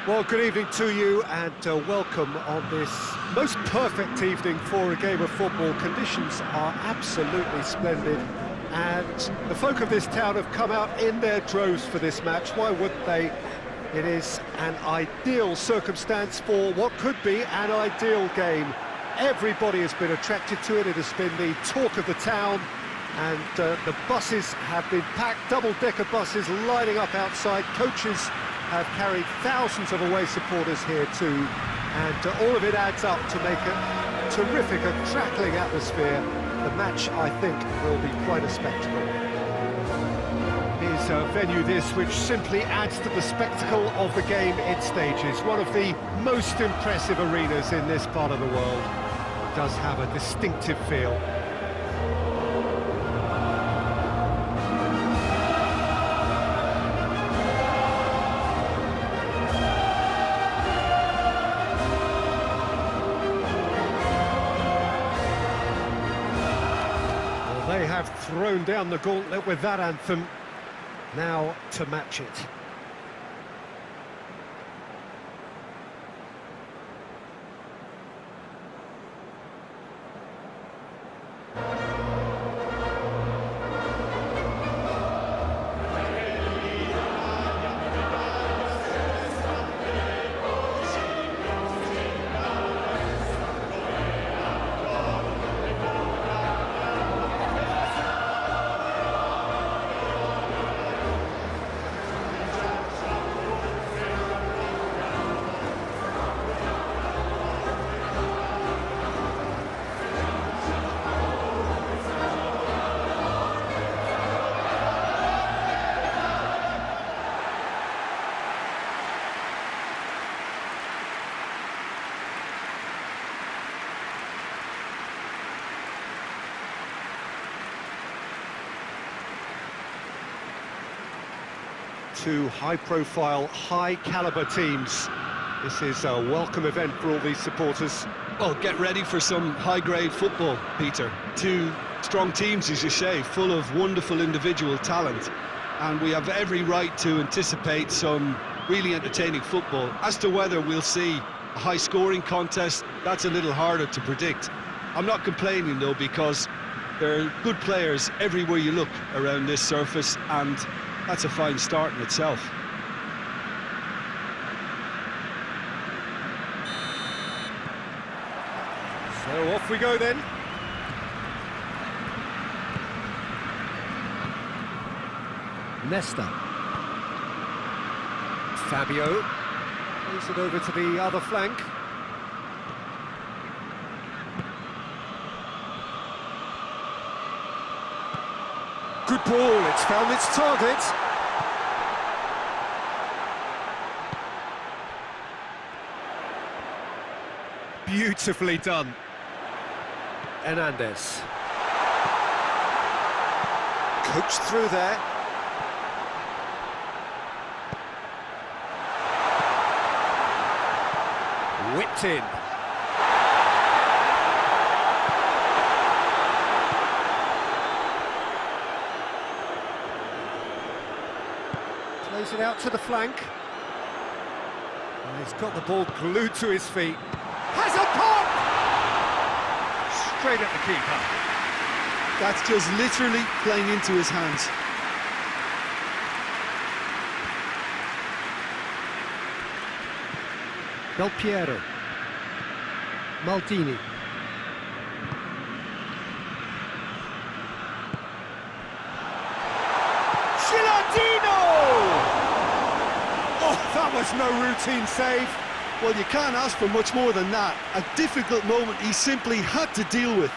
Well, good evening to you and welcome on this most perfect evening for a game of football. Conditions are absolutely splendid and the folk of this town have come out in their droves for this match. Why wouldn't they? It is an ideal circumstance for what could be an ideal game. Everybody has been attracted to it. It has been the talk of the town, and the buses have been packed, double-decker buses lining up outside. Coaches have carried thousands of away supporters here too, and all of it adds up to make a terrific, a crackling atmosphere. The match, I think, will be quite a spectacle. Here's a venue this which simply adds to the spectacle of the game it stages. One of the most impressive arenas in this part of the world. It does have a distinctive feel. They have thrown down the gauntlet with that anthem. Now to match it. Two high-profile, high-caliber teams. This is a welcome event for all these supporters. Well, get ready for some high-grade football, Peter. Two strong teams, as you say, full of wonderful individual talent. And we have every right to anticipate some really entertaining football. As to whether we'll see a high-scoring contest, that's a little harder to predict. I'm not complaining, though, because there are good players everywhere you look around this surface, and that's a fine start in itself. So off we go then. Nesta. Fabio. Plays it over to the other flank. Good ball, it's found its target. Beautifully done. Hernandez. Coached through there. Whipped in. Plays it out to the flank. And he's got the ball glued to his feet. Has a pop! Straight at the keeper. That's just literally playing into his hands. Del Piero. Maldini. Oh, that was no routine save. Well, you can't ask for much more than that. A difficult moment he simply had to deal with.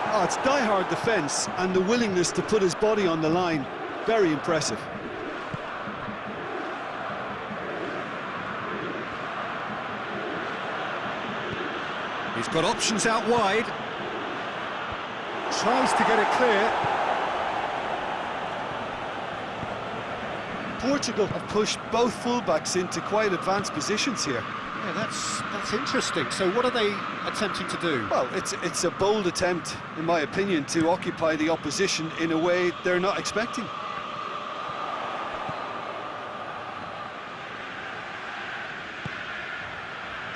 Oh, it's die-hard defence and the willingness to put his body on the line. Very impressive. He's got options out wide. Tries to get it clear. Portugal have pushed both fullbacks into quite advanced positions here. Yeah, that's interesting. So what are they attempting to do? Well, it's a bold attempt, in my opinion, to occupy the opposition in a way they're not expecting.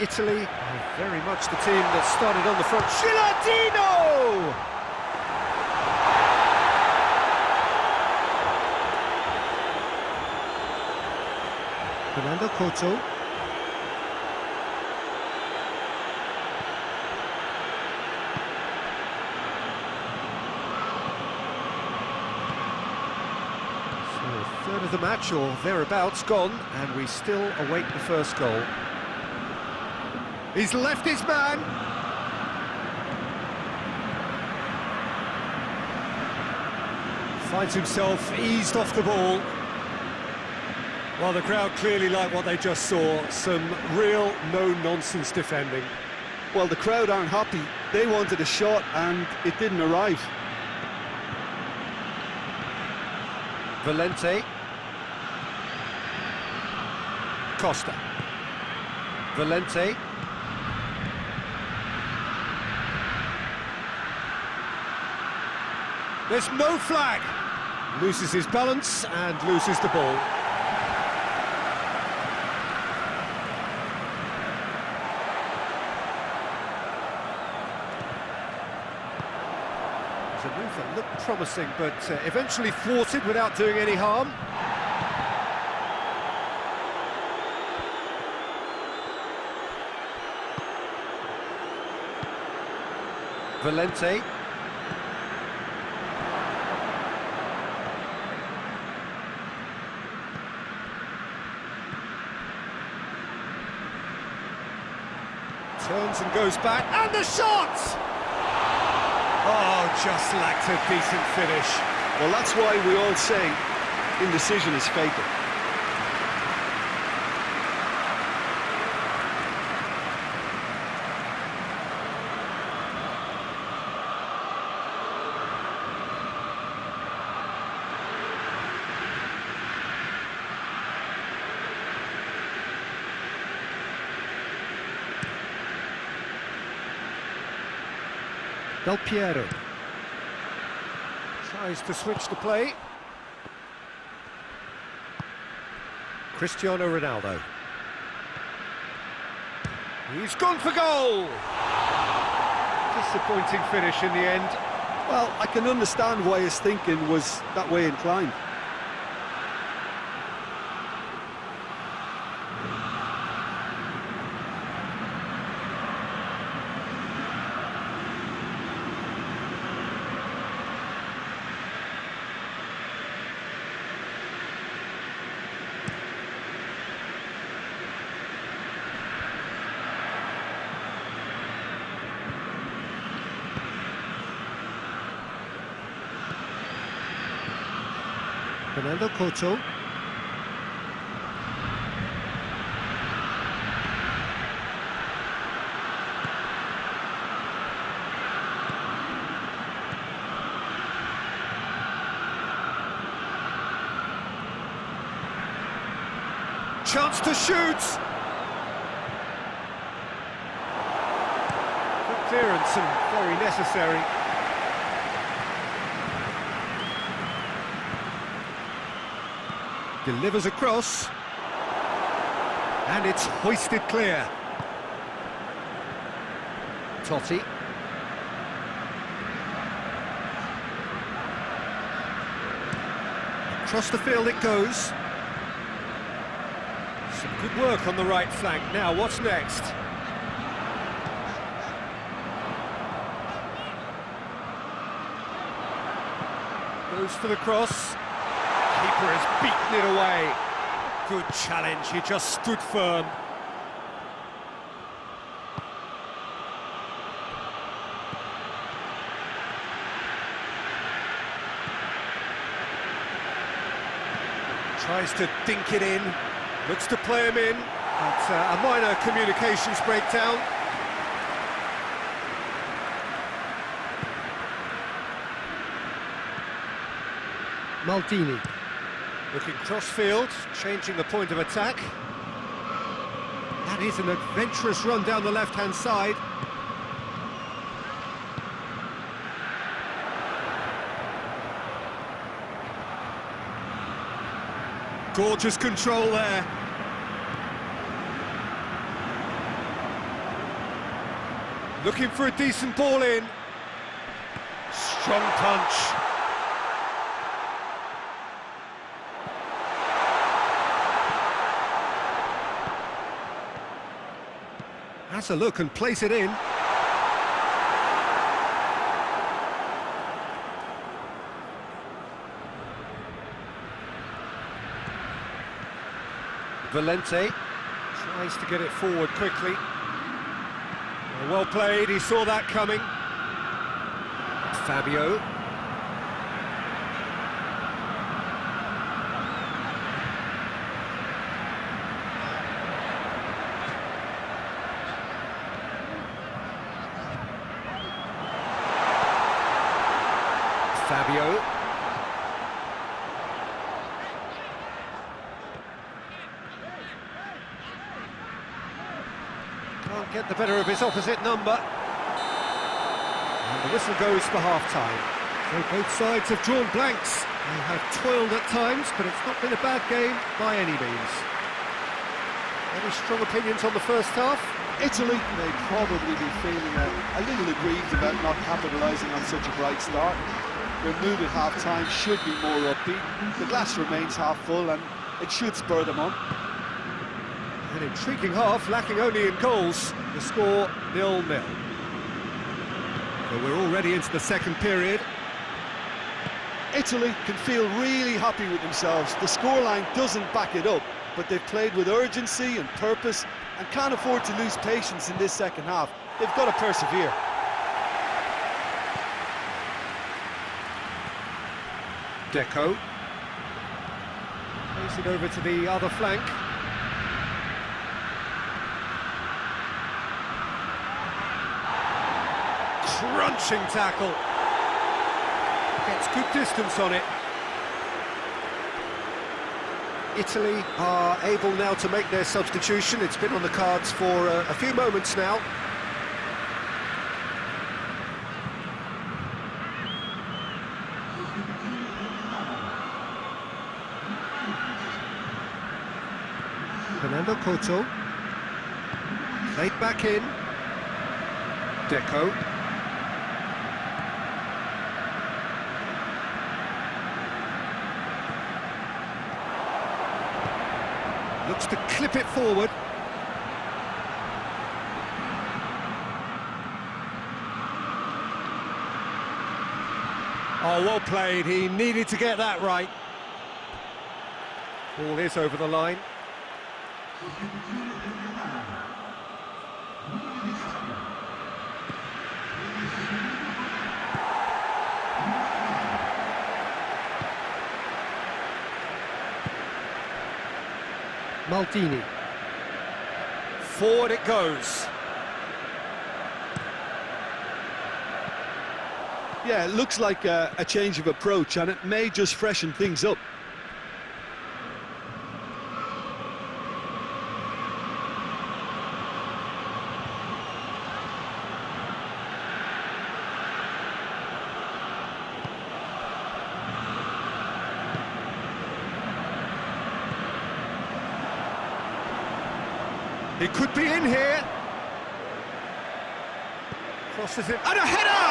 Italy are very much the team that started on the front. Gilardino! Fernando Couto. So a third of the match or thereabouts gone, and we still await the first goal. He's left his man. Finds himself eased off the ball. Well, the crowd clearly like what they just saw. Some real no-nonsense defending. Well, the crowd aren't happy. They wanted a shot and it didn't arrive. Valente. Costa. Valente. There's no flag. Loses his balance and loses the ball. It's a move that looked promising, but eventually thwarted without doing any harm. Valente. Turns and goes back, and the shot! Oh, just lacked a decent finish. Well, that's why we all say indecision is fatal. Del Piero tries to switch the play. Cristiano Ronaldo. He's gone for goal! Disappointing finish in the end. Well, I can understand why his thinking was that way inclined. Fernando Couto. Chance to shoot! Good clearance and very necessary. Delivers across, and it's hoisted clear. Totti. Across the field it goes. Some good work on the right flank. Now, what's next? Goes for the cross. Keeper has beaten it away. Good challenge, he just stood firm. Tries to dink it in, looks to play him in, but a minor communications breakdown. Maldini. Looking cross-field, changing the point of attack. That is an adventurous run down the left-hand side. Gorgeous control there. Looking for a decent ball in. Strong punch. Has a look and place it in. Valente tries to get it forward quickly. Well played, he saw that coming. Fabio. Fabio. Can't get the better of his opposite number. And the whistle goes for half-time. So both sides have drawn blanks. They have toiled at times, but it's not been a bad game by any means. Any strong opinions on the first half? Italy may probably be feeling a little aggrieved about not capitalising on such a bright start. Their mood at half-time should be more upbeat. The glass remains half full and it should spur them on. An intriguing half, lacking only in goals. The score 0-0. So we're already into the second period. Italy can feel really happy with themselves. The scoreline doesn't back it up, but they've played with urgency and purpose and can't afford to lose patience in this second half. They've got to persevere. Deco. Plays it over to the other flank. Crunching tackle. Gets good distance on it. Italy are able now to make their substitution. It's been on the cards for a few moments now. Fernando Couto. Played back in. Deco. Looks to clip it forward. Oh, well played. He needed to get that right. Ball is over the line. Maldini. Forward it goes. Yeah, it looks like a change of approach, and it may just freshen things up. He could be in here. Crosses it, and a header!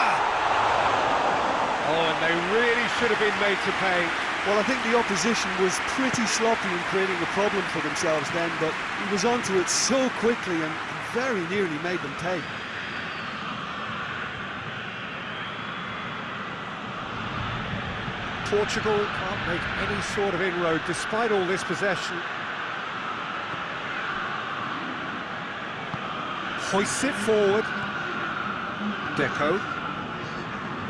Oh, and they really should have been made to pay. Well, I think the opposition was pretty sloppy in creating a problem for themselves then, but he was onto it so quickly and very nearly made them pay. Portugal can't make any sort of inroad despite all this possession. Hoists it forward. Deco.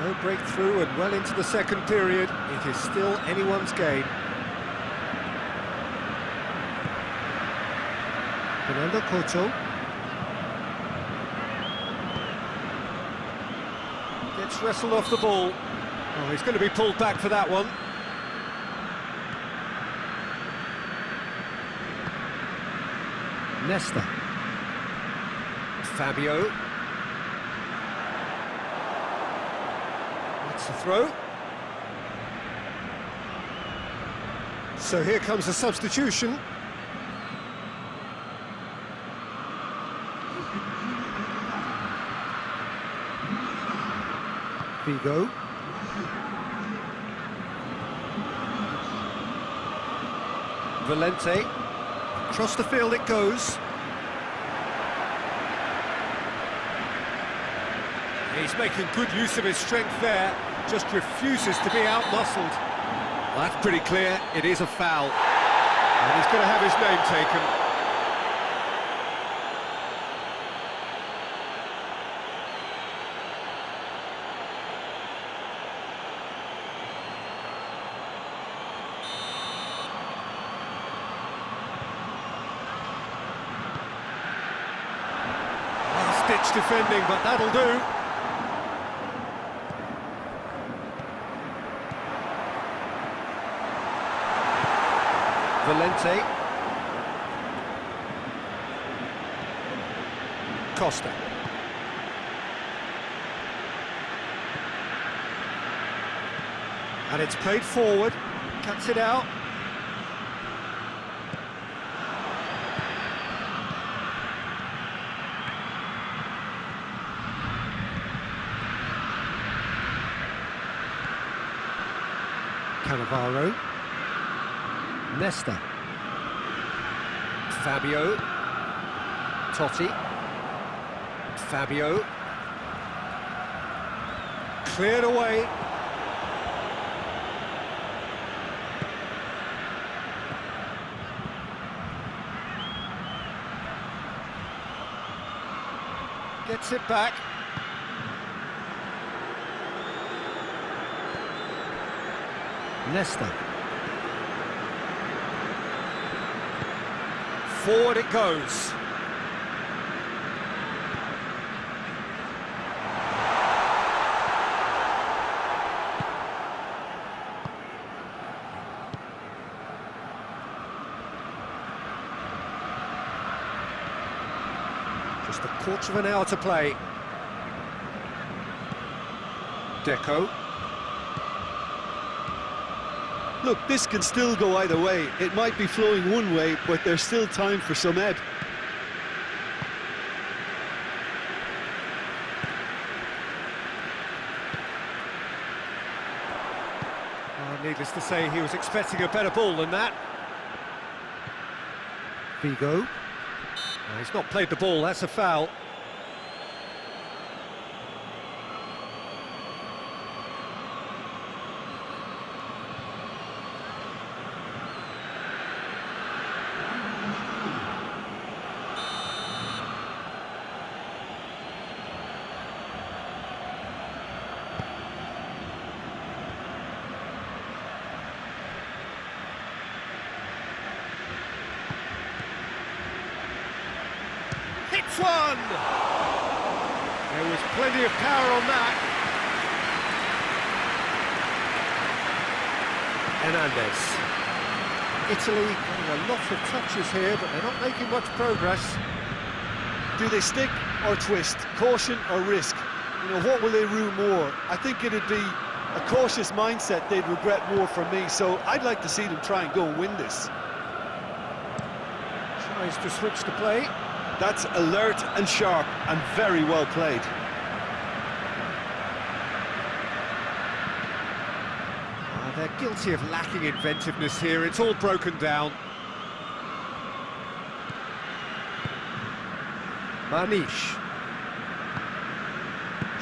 No breakthrough and well into the second period. It is still anyone's game. Fernando Couto. Gets wrestled off the ball. Oh, he's going to be pulled back for that one. Nesta. Fabio. That's the throw. So here comes a substitution. Vigo. Valente. Across the field it goes. He's making good use of his strength there, just refuses to be out-muscled. Well, that's pretty clear, it is a foul. And he's going to have his name taken. Last-ditch defending, but that'll do. Valente. Costa. And it's played forward, cuts it out. Cannavaro. Nesta. Fabio. Totti. Fabio. Cleared away. Gets it back. Nesta. Forward it goes. Just a quarter of an hour to play. Deco. Look, this can still go either way. It might be flowing one way, but there's still time for some ebb. Oh, needless to say, he was expecting a better ball than that. Vigo. Oh, he's not played the ball, that's a foul. Hits one! There was plenty of power on that. Hernandez. Italy getting a lot of touches here, but they're not making much progress. Do they stick or twist? Caution or risk? You know, what will they rue more? I think it'd be a cautious mindset they'd regret more from me, so I'd like to see them try and go and win this. Tries to switch the play. That's alert and sharp and very well played. They're guilty of lacking inventiveness here. It's all broken down. Manish.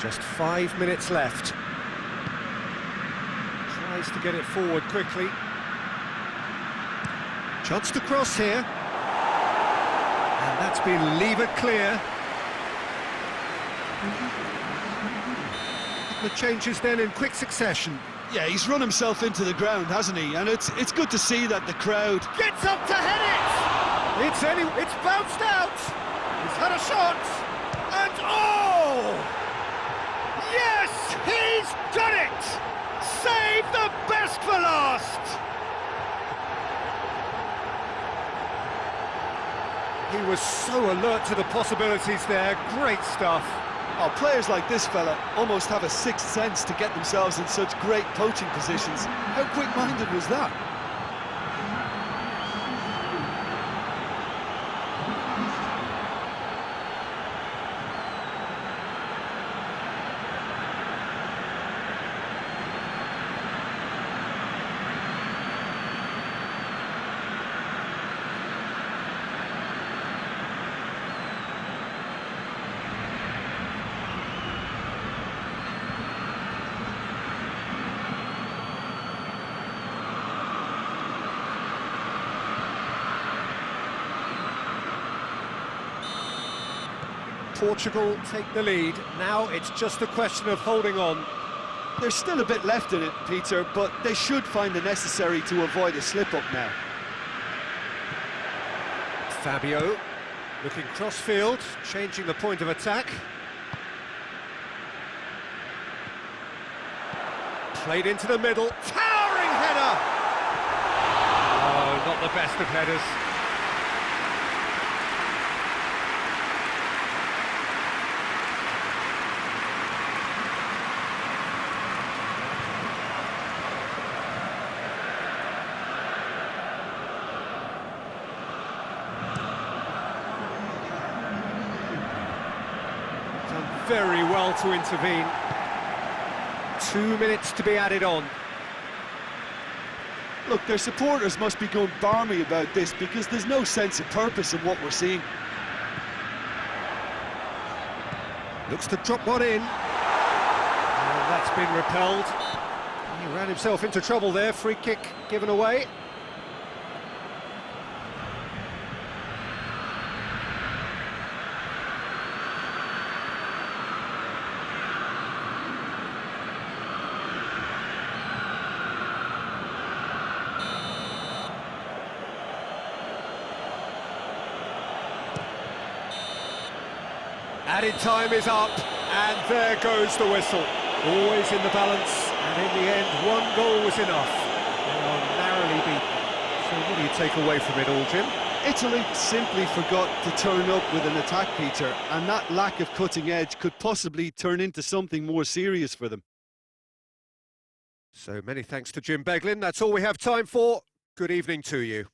Just 5 minutes left. Tries to get it forward quickly. Chance to cross here. And that's been levered clear. The changes then in quick succession. Yeah, he's run himself into the ground, hasn't he? And it's good to see that the crowd Gets up to head it! It's bounced out! He's had a shot! And oh! Yes! He's done it! Save the best for last! He was so alert to the possibilities there. Great stuff. Oh, players like this fella almost have a sixth sense to get themselves in such great poaching positions. How quick-minded was that? Portugal take the lead. Now it's just a question of holding on. There's still a bit left in it, Peter, but they should find the necessary to avoid a slip-up now. Fabio looking cross-field, changing the point of attack. Played into the middle, towering header! Oh, not the best of headers. Very well to intervene. 2 minutes to be added on. Look, their supporters must be going barmy about this because there's no sense of purpose in what we're seeing. Looks to drop one in. And that's been repelled. He ran himself into trouble there. Free kick given away. Added time is up, and there goes the whistle. Always in the balance, and in the end, one goal was enough. They are narrowly beaten. So what do you take away from it all, Jim? Italy simply forgot to turn up with an attack, Peter, and that lack of cutting edge could possibly turn into something more serious for them. So many thanks to Jim Beglin. That's all we have time for. Good evening to you.